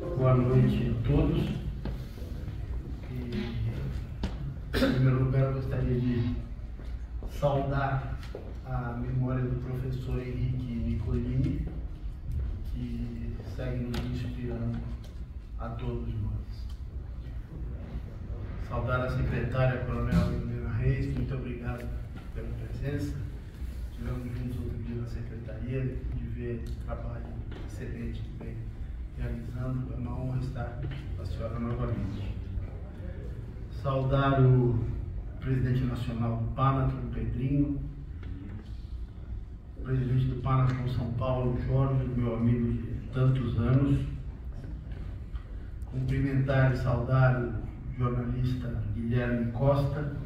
Boa noite a todos. Em primeiro lugar, eu gostaria de saudar a memória do professor Henrique Nicolini, que segue nos inspirando a todos nós. Saudar a secretária Coronel Helena Reis, muito obrigado pela presença. Estivemos juntos outro dia na secretaria de ver o trabalho excelente que vem realizando. É uma honra estar com a senhora novamente. Saudar o presidente nacional do Panatron, Pedrinho, o presidente do Panatron São Paulo, Jorge, meu amigo de tantos anos. Cumprimentar e saudar o jornalista Guilherme Costa,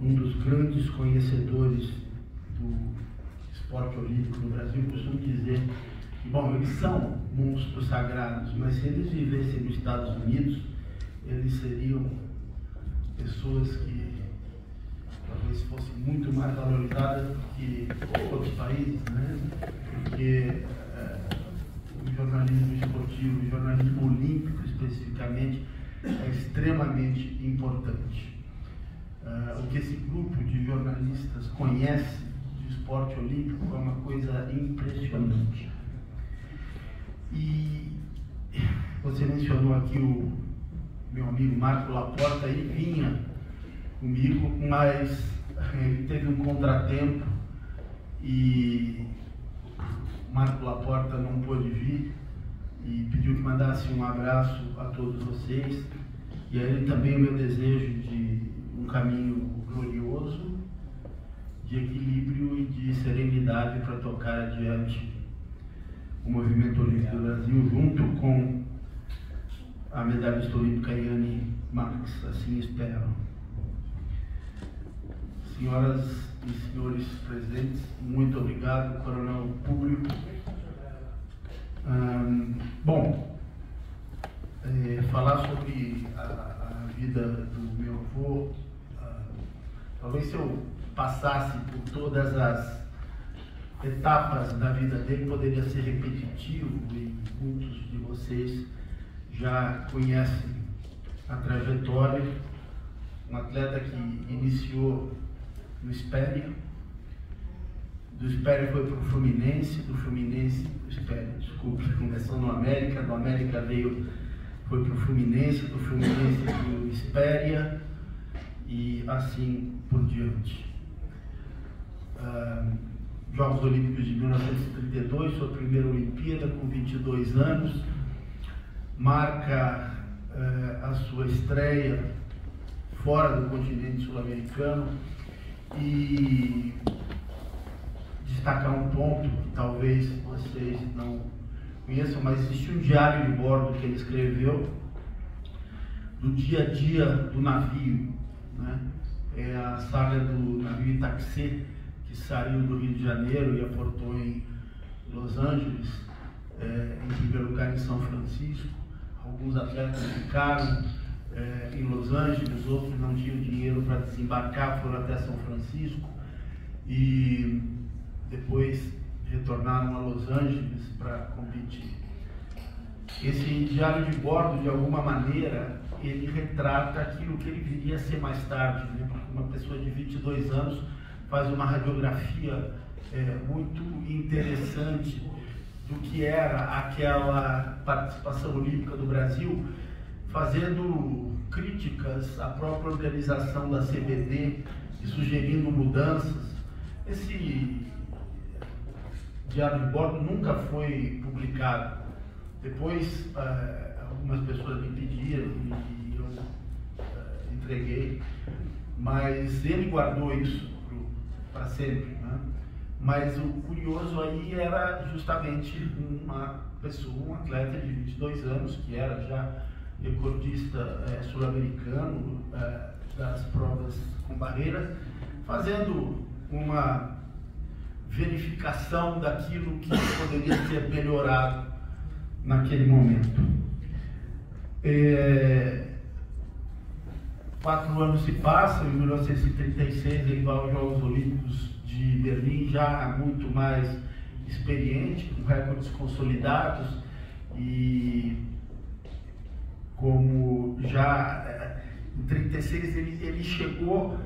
um dos grandes conhecedores do esporte olímpico no Brasil. Eu costumo dizer que, bom, eles são monstros sagrados, mas se eles vivessem nos Estados Unidos, eles seriam pessoas que talvez fossem muito mais valorizadas do que outros países, né? Porque o jornalismo esportivo, o jornalismo olímpico especificamente, é extremamente importante. O que esse grupo de jornalistas conhece de esporte olímpico é uma coisa impressionante. E você mencionou aqui o meu amigo Marco Laporta, ele vinha comigo, mas ele teve um contratempo e Marco Laporta não pôde vir e pediu que mandasse um abraço a todos vocês. E a ele também o meu desejo de um caminho glorioso, de equilíbrio e de serenidade para tocar adiante o movimento olímpico do Brasil, junto com a medalhista olímpica Yane Marques, assim espero. Senhoras e senhores presentes, muito obrigado, coronel público. Falar sobre a vida do meu avô, talvez se eu passasse por todas as etapas da vida dele, poderia ser repetitivo e muitos de vocês já conhecem a trajetória. Um atleta que iniciou no Espéria, do Espéria foi para o Fluminense, do Fluminense para o Espéria, desculpe, começou no América, do América foi para o Fluminense, do Fluminense para o Espéria e assim por diante. Jogos Olímpicos de 1932, sua primeira Olimpíada com 22 anos, marca a sua estreia fora do continente sul-americano. E destacar um ponto que talvez vocês não conheçam, mas existe um diário de bordo que ele escreveu do dia a dia do navio, né? É a saga do navio Itaxê, que saiu do Rio de Janeiro e aportou em Los Angeles, em primeiro lugar em São Francisco. Alguns atletas ficaram em Los Angeles, outros não tinham dinheiro para desembarcar, foram até São Francisco e depois retornaram a Los Angeles para competir. Esse diário de bordo, de alguma maneira, ele retrata aquilo que ele viria a ser mais tarde, né? Uma pessoa de 22 anos faz uma radiografia muito interessante do que era aquela participação olímpica do Brasil, fazendo críticas à própria organização da CBD e sugerindo mudanças. Esse diário de bordo nunca foi publicado. Depois, algumas pessoas me pediram e eu entreguei, mas ele guardou isso para sempre, né? Mas o curioso aí era justamente uma pessoa, um atleta de 22 anos, que era já recordista sul-americano das provas com barreira, fazendo uma verificação daquilo que poderia ser melhorado naquele momento. 4 anos se passam, em 1936 ele vai aos Jogos Olímpicos de Berlim, já muito mais experiente, com recordes consolidados, E como já em 36 ele chegou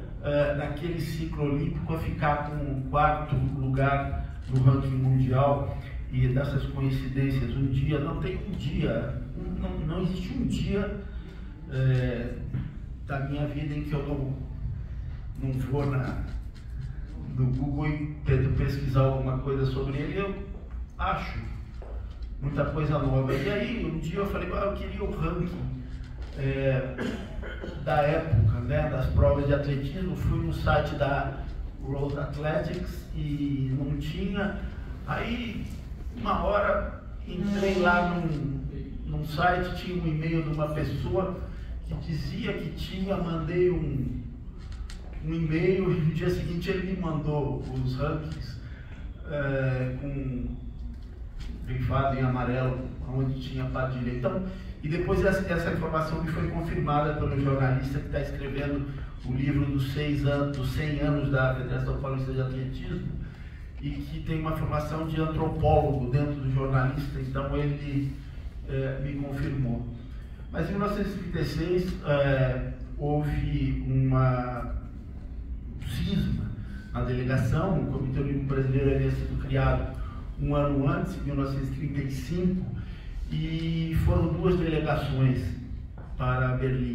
naquele ciclo olímpico a ficar com o 4º lugar no ranking mundial. E dessas coincidências, um dia, não existe um dia da minha vida em que eu não vou no Google e tento pesquisar alguma coisa sobre ele. Eu acho muita coisa nova. E aí, um dia eu falei, eu queria o ranking da época, né, das provas de atletismo. Fui no site da World Athletics e não tinha. Aí, uma hora, entrei lá num site, tinha um e-mail de uma pessoa que dizia que tinha, mandei um e-mail e no dia seguinte ele me mandou os rankings com grifado em amarelo, onde tinha Padilha. Então, e depois essa informação me foi confirmada pelo jornalista que está escrevendo o livro dos 100 anos da Federação Paulista de Atletismo, e que tem uma formação de antropólogo dentro do jornalista, então ele me confirmou. Mas em 1936 houve uma cisma na delegação. O Comitê Olímpico Brasileiro havia sido criado um ano antes, em 1935, e foram 2 delegações para Berlim.